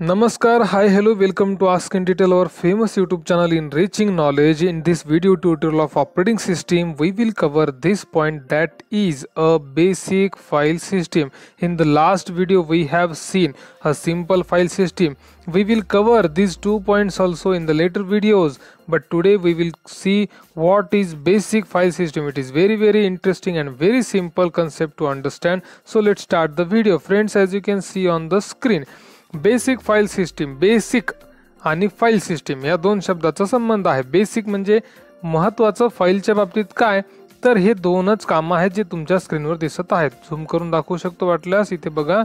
Namaskar, hi, hello, welcome to Ask in Detail, our famous YouTube channel enriching knowledge. In this video tutorial of operating system, we will cover this point, that is a basic file system. In the last video, we have seen a simple file system. We will cover these 2 points also in the later videos, but today we will see what is basic file system. It is very interesting and very simple concept to understand. So let's start the video. Friends, as you can see on the screen, basic file system, basic आणि file system या दोन शब्दाचा संबंध आहे. Basic म्हणजे महत्त्वाचं फाईलच्या बाबतीत काय, तर हे दोनच कामं आहेत जे तुमच्या स्क्रीनवर दिसत आहेत. झूम करून दाखवू शकतो वाटल्यास. इथे बघा,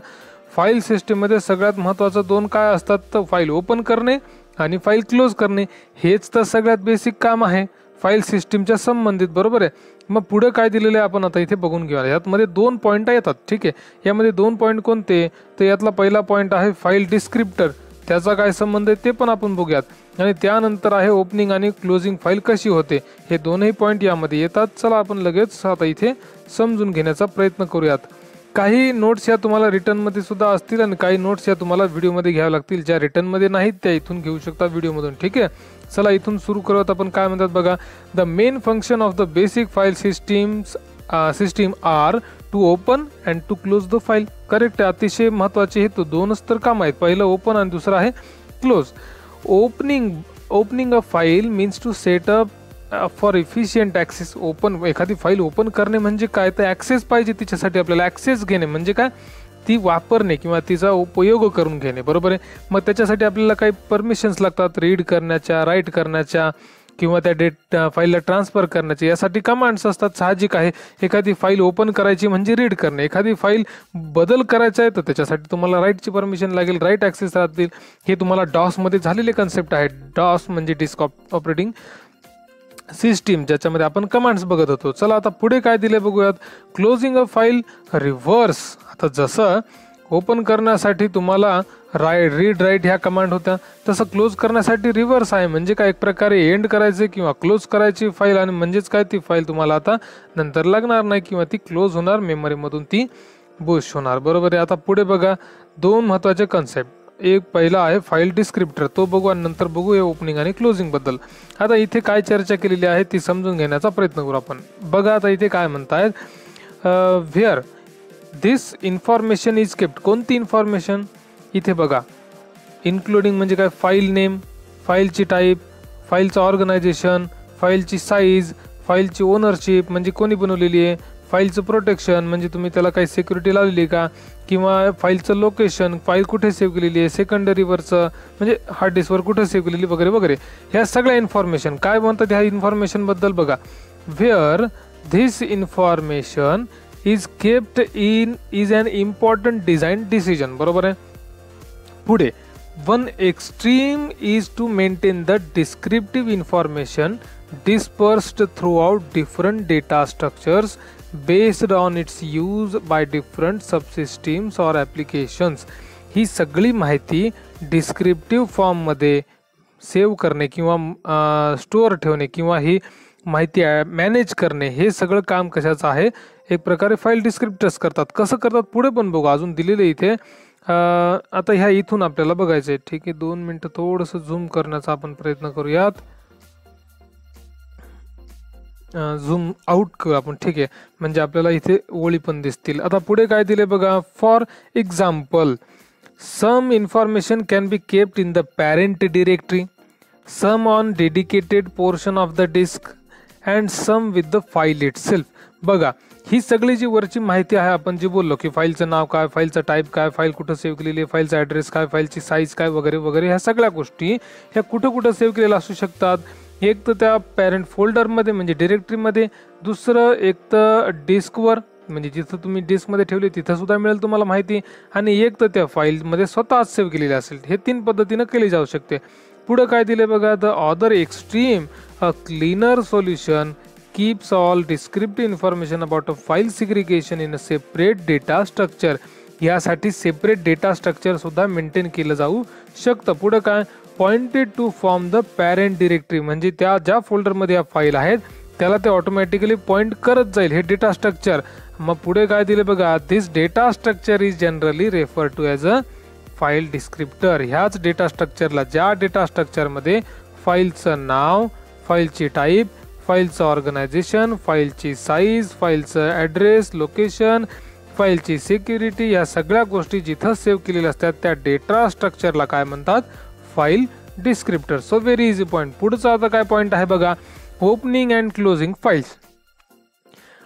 फाईल सिस्टीम मध्ये सगळ्यात महत्त्वाचं दोन काय असतात, तर फाईल ओपन करणे आणि फाईल क्लोज करणे. हेच तर सगळ्यात बेसिक काम आहे फाईल सिस्टीमच्या संबंधित, बरोबर आहे. मग पुढे काय दिलेलं आहे आपण आता इथे बघून घेऊया. यामध्ये 2 पॉईंट येतात, ठीक आहे. यामध्ये 2 पॉईंट कोणते, तर यातला पहिला पॉईंट आहे फाईल डिस्क्रिप्टर. त्याचा काय संबंध आहे ते पण आपण बघूयात. आणि त्यानंतर आहे ओपनिंग आणि क्लोजिंग फाईल कशी होते. हे दोनही पॉईंट यामध्ये येतात. चला आपण लगेच आता इथे समजून घेण्याचा प्रयत्न करूयात. काही नोट्स या तुम्हाला रिटर्नमध्ये सुद्धा असतील आणि काही नोट्स या तुम्हाला व्हिडिओमध्ये घ्याव्या लागतील. ज्या रिटर्नमध्ये नाहीत त्या इथून घेऊ शकता व्हिडिओमधून, ठीक आहे. चला इथून सुरू करूयात आपण. काय म्हणतात बघा, the main function of the basic file system are to open and to close the file. Correct आहे. अतिशय महत्त्वाचे हे तो दोनच तर काम आहेत. पहिलं ओपन आणि दुसरं आहे close. Opening a file means to set up for efficient access. एखादी फाईल ओपन करणे म्हणजे काय, तर ॲक्सेस पाहिजे तिच्यासाठी आपल्याला. ॲक्सेस घेणे म्हणजे काय, ती वापरणे किंवा तिचा उपयोग करून घेणे, बरोबर आहे. मग त्याच्यासाठी आपल्याला काही परमिशन्स लागतात, रीड करण्याच्या, राईट करण्याच्या किंवा त्या फाईलला ट्रान्सफर करण्याचे. यासाठी कमांड्स असतात. साहजिक आहे. एखादी फाईल ओपन करायची म्हणजे रीड करणे. एखादी फाईल बदल करायचा आहे तर त्याच्यासाठी तुम्हाला राईटची परमिशन लागेल, राईट ॲक्सेस राहतील. हे तुम्हाला डॉसमध्ये झालेले कन्सेप्ट आहे. डॉस म्हणजे डिस्क ऑपरेटिंग सिस्टीम, ज्याच्यामध्ये आपण कमांड्स बघत होतो. चला आता पुढे काय दिले बघूयात. क्लोजिंग अ फाईल रिव्हर्स. आता जसं ओपन करण्यासाठी तुम्हाला रीड राईट ह्या कमांड होत्या, तसं क्लोज करण्यासाठी रिव्हर्स आहे. म्हणजे काय, एक प्रकारे एंड करायचे किंवा क्लोज करायची फाईल, आणि म्हणजेच काय, ती फाईल तुम्हाला आता नंतर लागणार नाही किंवा ती क्लोज होणार, मेमरीमधून ती बुश होणार, बरोबर आहे. आता पुढे बघा, 2 महत्त्वाचे कन्सेप्ट. एक पहिला आहे फाईल डिस्क्रिप्टर, तो बघू आणि नंतर बघू या ओपनिंग आणि क्लोजिंग बद्दल. आता इथे काय चर्चा केलेली आहे ती समजून घेण्याचा प्रयत्न करू आपण. बघा आता इथे काय म्हणतायत, where this information is kept. कोणती इन्फॉर्मेशन, इथे बघा, इन्क्लुडिंग म्हणजे काय, फाईल नेम, फाईलची टाईप, फाईलचं ऑर्गनायझेशन, फाईलची साईज, फाईलची ओनरशिप म्हणजे कोणी बनवलेली आहे, फाईलचं प्रोटेक्शन म्हणजे तुम्ही त्याला काही सिक्युरिटी लावलेली का, किंवा फाईलचं लोकेशन, फाईल कुठे सेव्ह केलेली आहे, सेकंडरीवरचं म्हणजे हार्ड डिस्कवर कुठे सेव्ह केलेली वगैरे वगैरे. ह्या सगळ्या इन्फॉर्मेशन काय म्हणतात ह्या इन्फॉर्मेशनबद्दल बघा. Where this information is kept is an important design decision, बरोबर आहे. पुढे, one extreme is to maintain the descriptive information dispersed throughout different data structures based on its use by different subsystems or applications. ही सगळी माहिती descriptive फॉर्ममध्ये save करणे किंवा store ठेवणे किंवा ही माहिती मॅनेज करणे, हे सगळं काम कशाचं आहे, एक प्रकारे फाईल डिस्क्रिप्टर्स करतात. कसं करतात पुढे पण बघू, अजून दिलेले इथे. आता ह्या इथून आपल्याला बघायचं आहे, ठीक आहे. 2 मिनटं थोडंसं झूम करण्याचा आपण प्रयत्न करूयात. झूम आउट करू आपण, ठीक आहे, म्हणजे आपल्याला इथे ओळी पण दिसतील. आता पुढे काय दिले बघा. For example, some information can be kept in the parent directory, some on dedicated portion of the disk and some with the file itself. बघा, ही सगळी जी वरची माहिती आहे, आपण जी बोललो की फाईलचं नाव काय, फाईलचं टाईप काय, फाईल कुठं सेव्ह केलेली आहे, फाईलचा ॲड्रेस काय, फाईलची साईज काय वगैरे वगैरे, ह्या सगळ्या गोष्टी ह्या कुठं सेव्ह केलेल्या असू शकतात. एक तर त्या पॅरेंट फोल्डरमध्ये म्हणजे डिरेक्टरीमध्ये, दुसरं एक तर डिस्कवर म्हणजे जिथं तुम्ही डिस्कमध्ये ठेवली तिथं सुद्धा मिळेल तुम्हाला माहिती, आणि एक तर त्या फाईलमध्ये स्वतःच सेव्ह केलेली असेल. हे 3 पद्धतीनं केली जाऊ शकते. पुढं काय दिले बघा. The other extreme, a cleaner solution keeps all descriptive information about a file segregation in a separate data structure. यासाठी सेपरेट डेटा स्ट्रक्चर सुद्धा मेंटेन केलं जाऊ शकतं. पुढं काय, pointed to form the parent directory म्हणजे त्या ज्या फोल्डरमध्ये या फाईल आहेत त्याला ते ऑटोमॅटिकली पॉइंट करत जाईल हे डेटा स्ट्रक्चर. मग पुढे काय दिले बघा. This data structure is generally refer to as a file descriptor. ह्याच डेटा स्ट्रक्चरला, ज्या डेटा स्ट्रक्चरमध्ये फाईलचं नाव, फाईलची टाईप, फाईलचं ऑर्गनायझेशन, फाईलची साईज, फाईलचं ॲड्रेस, लोकेशन, फाईलची सिक्युरिटी, या सगळ्या गोष्टी जिथं सेव्ह केलेल्या असतात त्या डेटा स्ट्रक्चरला काय म्हणतात? File descriptor. So very easy point. पुढचा आता काय पॉईंट आहे बघा, ओपनिंग अँड क्लोजिंग फाईल्स.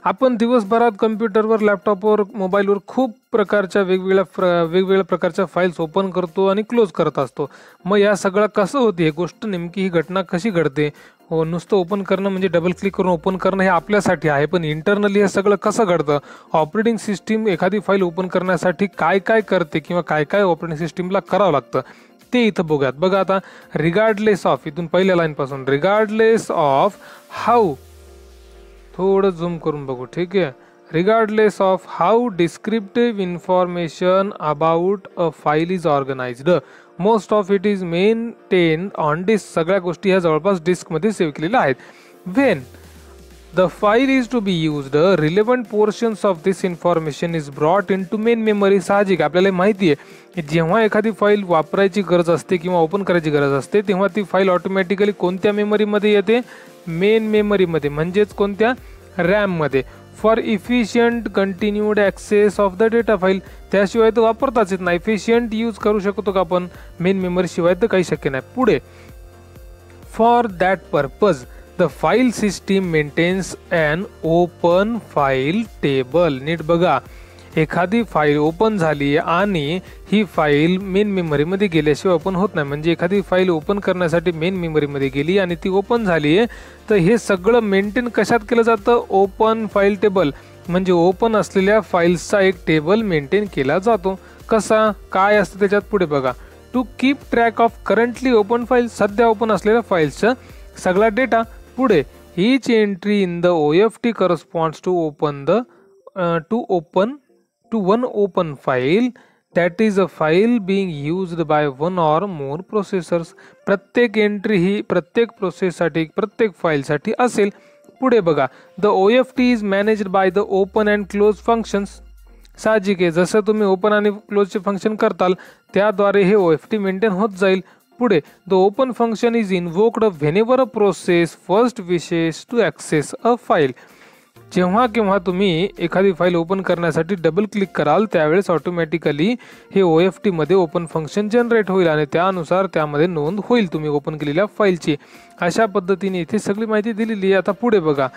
आपण दिवसभरात कम्प्युटरवर, लॅपटॉपवर, मोबाईलवर खूप प्रकारच्या वेगवेगळ्या प्रकारच्या फाईल्स ओपन करतो आणि क्लोज करत असतो. मग या सगळं कसं होते, ही गोष्ट नेमकी, ही घटना कशी घडते? हो, नुसतं ओपन करणं म्हणजे डबल क्लिक करून ओपन करणं हे आपल्यासाठी आहे, पण इंटरनली हे सगळं कसं घडतं? ऑपरेटिंग सिस्टीम एखादी फाईल ओपन करण्यासाठी काय काय करते किंवा काय काय ऑपरेटिंग सिस्टीमला करावं लागतं ते इथं बघूयात. बघा आता, रिगार्डलेस ऑफ, इथून पहिल्या लाईनपासून, रिगार्डलेस ऑफ हाऊ, थोडं झूम करून बघू, ठीक आहे. Regardless of how descriptive information about a file is organized, most of it is maintained on disk. सगळ्या गोष्टी ह्या जवळपास डिस्कमध्ये सेव्ह केलेल्या आहेत. When the file is to be used, relevant portions of this information is brought in to main memory. साहजिक आपल्याला माहिती आहे की जेव्हा एखादी फाईल वापरायची गरज असते किंवा ओपन करायची गरज असते तेव्हा ती फाईल ऑटोमॅटिकली कोणत्या मेमरीमध्ये येते? मेन मेमरीमध्ये, म्हणजेच कोणत्या? रॅममध्ये. For efficient continued excess of the data file, त्याशिवाय तर वापरताच येत नाही. इफिशियंट यूज करू शकतो का आपण मेन मेमरीशिवाय? तर काही शक्य नाही. पुढे, for that purpose the file system maintains an open file table. नीट बघा, एखादी फाईल ओपन झाली आणि ही फाईल मेन मेमरीमध्ये गेल्याशिवाय ओपन होत नाही. म्हणजे एखादी फाईल ओपन करण्यासाठी मेन मेमरीमध्ये गेली आणि ती ओपन झाली आहे, तर हे सगळं मेंटेन कशात केलं जातं? Open file table. म्हणजे ओपन असलेल्या फाईल्सचा एक टेबल मेंटेन केला जातो. कसा, काय असतं त्याच्यात? पुढे बघा, to keep track of currently open file, सध्या ओपन असलेल्या फाईल्सचा सगळा डेटा. पुढे, each entry in the OFT corresponds to one open file that is a file being used by one or more processors. प्रत्येक एंट्री ही प्रत्येक प्रोसेससाठी, प्रत्येक फाईलसाठी असेल. पुढे बघा, the OFT is managed by the open and close functions. साहजिक आहे, जसं तुम्ही ओपन आणि क्लोजचे फंक्शन करताल त्याद्वारे हे OFT मेंटेन होत जाईल. पुढे, the open function is invoked whenever a process first wishes to access a file. जेव्हा केव्हा तुम्ही एखादी फाईल ओपन करण्यासाठी डबल क्लिक कराल त्यावेळेस ऑटोमॅटिकली हे OFT मध्ये ओपन फंक्शन जनरेट होईल आणि त्यानुसार त्यामध्ये नोंद होईल तुम्ही ओपन केलेल्या फाईलची. अशा पद्धतीने इथे सगळी माहिती दिलेली आहे. आता पुढे बघा,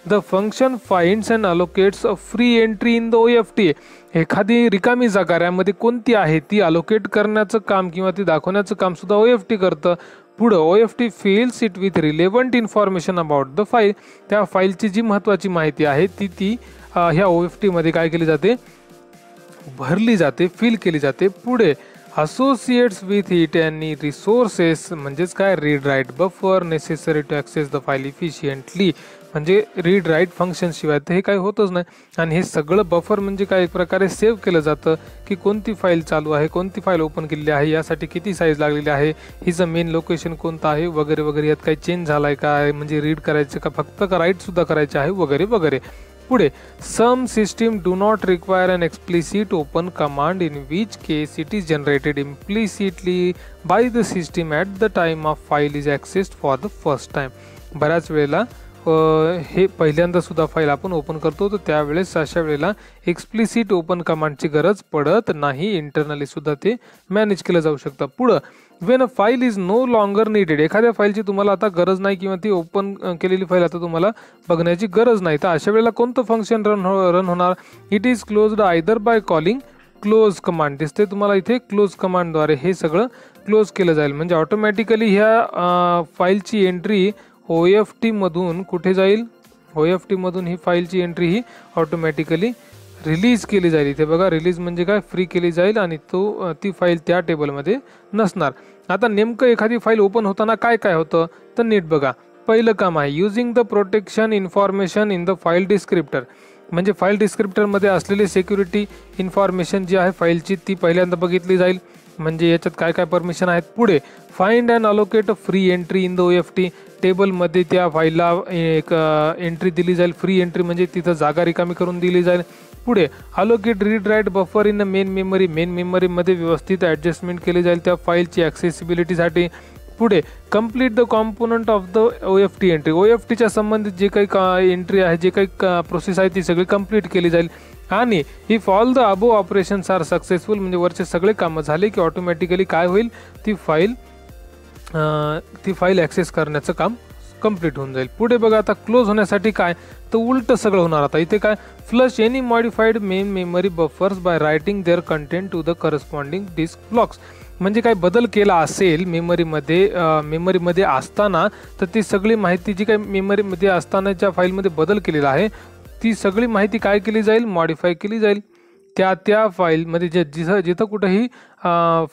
the function finds and allocates a free entry in the OFT. एखादी रिकामी जागा रॅममध्ये कोणती आहे ती अलोकेट करण्याचं काम किंवा ती दाखवण्याचं काम सुद्धा OFT करतं. पुढं, OFT fills it with relevant information about the file. त्या फाईलची जी महत्त्वाची माहिती आहे ती ह्या OFT मध्ये काय केली जाते? भरली जाते, फिल केली जाते. पुढे, असोसिएट्स विथ इट आणि रिसोर्सेस, म्हणजेच काय? Read write buffer necessary to access the file efficiently. म्हणजे रीड राईट फंक्शन शिवाय तर हे काही होतच नाही. आणि हे सगळं बफर म्हणजे काय? एक प्रकारे सेव्ह केलं जातं की कोणती फाईल चालू आहे, कोणती फाईल ओपन केलेली आहे, यासाठी किती साईज लागलेली आहे, हिचं मेन लोकेशन कोणतं आहे वगैरे वगैरे, यात काही चेंज झाला आहे का, म्हणजे रीड करायचं का फक्त का राईटसुद्धा करायचे आहे वगैरे वगैरे. पुढे, some system do not require an explicit open command in which case it is generated implicitly by the system at the time of file is accessed for the first time. बऱ्याच वेळेला हे पहिल्यांदा सुद्धा फाईल आपण open करतो तर त्यावेळेस अशा वेळेला एक्सप्लिसिट ओपन कमांडची गरज पडत नाही. इंटरनली सुद्धा ते मॅनेज केलं जाऊ शकतं. पुढं, when a file is no longer needed. एखाद्या फाईलची तुम्हाला आता गरज नाही किंवा ती ओपन केलेली फाईल आता तुम्हाला बघण्याची गरज नाही, तर अशा वेळेला कोणतं फंक्शन रन होणार? It is closed either by calling close command. दिसते तुम्हाला इथे, क्लोज कमांडद्वारे हे सगळं क्लोज केलं जाईल. म्हणजे ऑटोमॅटिकली ह्या फाईलची एंट्री OFT मधून कुठे जाईल? OFT मधून ही फाईलची एंट्री ही ऑटोमॅटिकली रिलीज केली जाईल. इथे बघा, रिलीज म्हणजे काय? फ्री केली जाईल आणि ती फाईल त्या टेबलमध्ये नसणार. आता नेमकं एखादी फाईल ओपन होताना काय काय होतं तर नीट बघा. पहिलं काम आहे using the protection information in the file descriptor. म्हणजे फाईल डिस्क्रिप्टरमध्ये असलेली सिक्युरिटी इन्फॉर्मेशन जी आहे फाईलची ती पहिल्यांदा बघितली जाईल. म्हणजे याच्यात काय काय परमिशन आहेत. पुढे find and allocate free entry in the OFT टेबलमध्ये त्या फाईलला एक एंट्री दिली जाईल. फ्री एंट्री म्हणजे तिथं जागा रिकामी करून दिली जाईल. पुढे allocate read write buffer in the main मेमरीमध्ये व्यवस्थित ॲडजस्टमेंट केली जाईल त्या फाईलची ॲक्सेसिबिलिटीसाठी. पुढे complete the component of the OFT entry OFTच्या संबंधित जे काही एंट्री आहे, जे काही प्रोसेस आहे ती सगळी कंप्लीट केली जाईल. आणि if all the above operations are successful म्हणजे वरचे सगळे कामं झाले की ऑटोमॅटिकली काय होईल, ती फाईल ॲक्सेस करण्याचं काम कंप्लीट होऊन जाईल. पुढे बघा आता क्लोज होण्यासाठी काय तर उलट सगळं होणार. आता इथे काय flush any modified main memory buffers by writing their content to the corresponding disk blocks. म्हणजे काय बदल केला असेल मेमरीमध्ये असताना तर ती सगळी माहिती जी काही मेमरीमध्ये असतानाच्या फाईलमध्ये बदल केलेला आहे ती सगळी माहिती काय केली जाईल, मॉडिफाय केली जाईल. त्या फाईलमध्ये जिथं कुठंही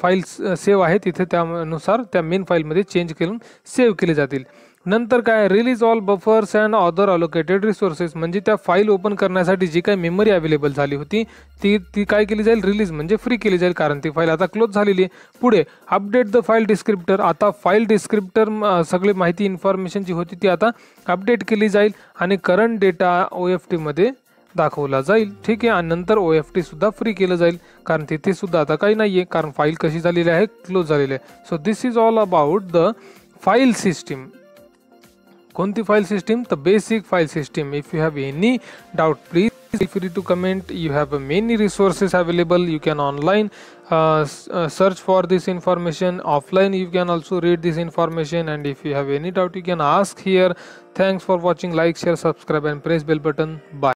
फाईल सेव्ह आहे तिथे त्यानुसार त्या मेन फाईलमध्ये चेंज करून सेव्ह केले जातील. नंतर काय release all buffers and other allocated resources म्हणजे त्या फाईल ओपन करण्यासाठी जी काही मेमरी अवेलेबल झाली होती ती काय केली जाईल, रिलीज म्हणजे फ्री केली जाईल, कारण ती फाईल आता क्लोज झालेली आहे. पुढे अपडेट द फाईल डिस्क्रिप्टर. आता फाईल डिस्क्रिप्टर सगळी माहिती इन्फॉर्मेशन जी होती ती आता अपडेट केली जाईल आणि करंट डेटा OFT मध्ये दाखवला जाईल. ठीक आहे. आणि नंतर OFT सुद्धा फ्री केलं जाईल, कारण तिथे सुद्धा आता काही नाही आहे, कारण फाईल कशी झालेली आहे, क्लोज झालेली आहे. So this is all about the file system. कोणती फाईल सिस्टीम तर basic file system. If you have any doubt please feel free to comment. You have many resources available. You can online search for this information. Offline you can also read this information, and if you have any doubt you can ask here. Thanks for watching. Like, share, subscribe and press bell button. Bye.